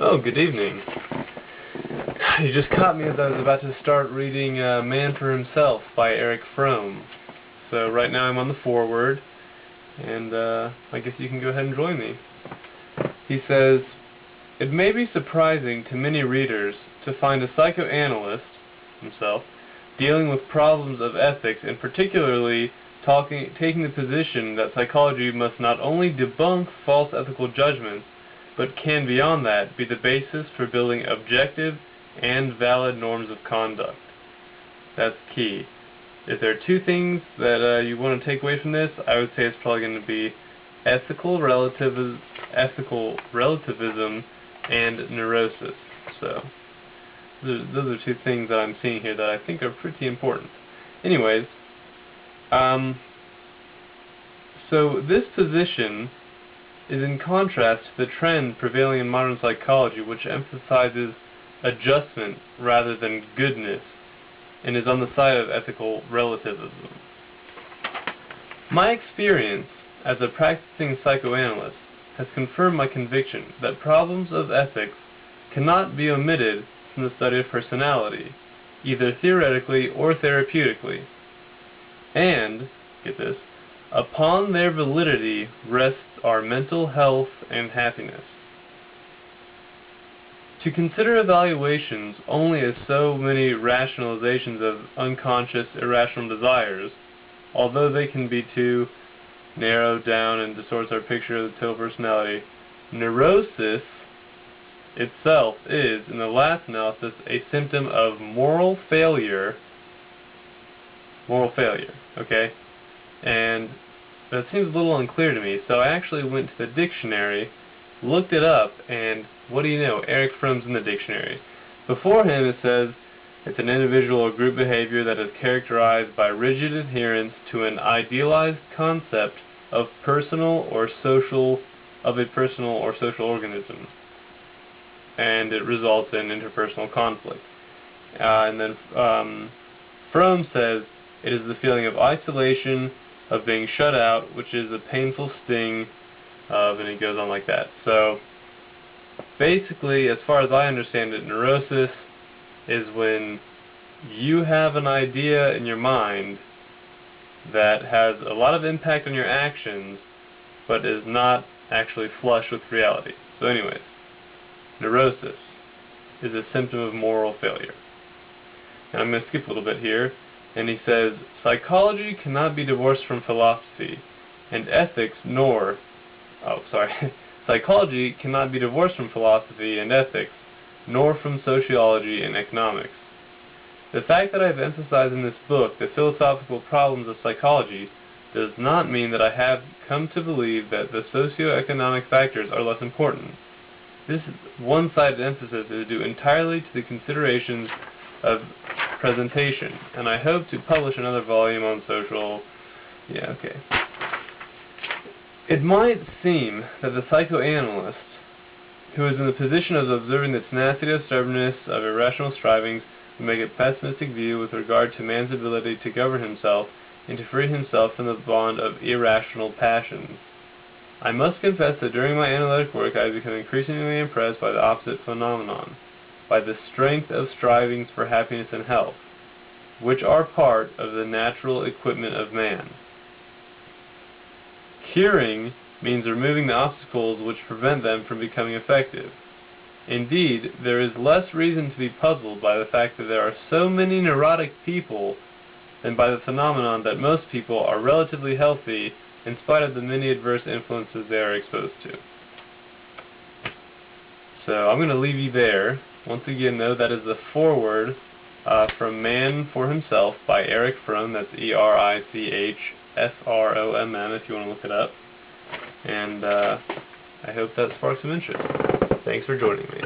Oh, good evening. You just caught me as I was about to start reading Man for Himself by Erich Fromm. So right now I'm on the foreword, and I guess you can go ahead and join me. He says, "It may be surprising to many readers to find a psychoanalyst, himself, dealing with problems of ethics, and particularly taking the position that psychology must not only debunk false ethical judgments, but can, beyond that, be the basis for building objective and valid norms of conduct." That's key. If there are two things that you want to take away from this, I would say it's probably going to be ethical relativism and neurosis. So those are two things that I'm seeing here that I think are pretty important. Anyways, so this position is in contrast to the trend prevailing in modern psychology, which emphasizes adjustment rather than goodness, and is on the side of ethical relativism. My experience as a practicing psychoanalyst has confirmed my conviction that problems of ethics cannot be omitted from the study of personality, either theoretically or therapeutically. And, get this, upon their validity rests our mental health and happiness. To consider evaluations only as so many rationalizations of unconscious, irrational desires, although they can be too narrowed down and distorts our picture of the total personality, neurosis itself is, in the last analysis, a symptom of moral failure. Okay? And that seems a little unclear to me, so I actually went to the dictionary, looked it up, and what do you know? Erich Fromm's in the dictionary. Before him it says it's an individual or group behavior that is characterized by rigid adherence to an idealized concept of a personal or social organism, and it results in interpersonal conflict. And then Fromm says it is the feeling of isolation, of being shut out, which is a painful sting of, and it goes on like that. So basically, as far as I understand it, neurosis is when you have an idea in your mind that has a lot of impact on your actions, but is not actually flush with reality. So anyways, neurosis is a symptom of moral failure. And I'm going to skip a little bit here. And he says, psychology cannot be divorced from philosophy, and ethics psychology cannot be divorced from philosophy and ethics, nor from sociology and economics. The fact that I have emphasized in this book the philosophical problems of psychology does not mean that I have come to believe that the socio-economic factors are less important. This one-sided emphasis is due entirely to the considerations of presentation, and I hope to publish another volume on social... It might seem that the psychoanalyst, who is in the position of observing the tenacity of stubbornness of irrational strivings, would make a pessimistic view with regard to man's ability to govern himself and to free himself from the bond of irrational passions. I must confess that during my analytic work I have become increasingly impressed by the opposite phenomenon, by the strength of strivings for happiness and health, which are part of the natural equipment of man. Curing means removing the obstacles which prevent them from becoming effective. Indeed, there is less reason to be puzzled by the fact that there are so many neurotic people than by the phenomenon that most people are relatively healthy in spite of the many adverse influences they are exposed to. So I'm going to leave you there. Once again, though, that is the foreword from Man for Himself by Erich Fromm. That's ERICHFROMM if you want to look it up. And I hope that sparks some interest. Thanks for joining me.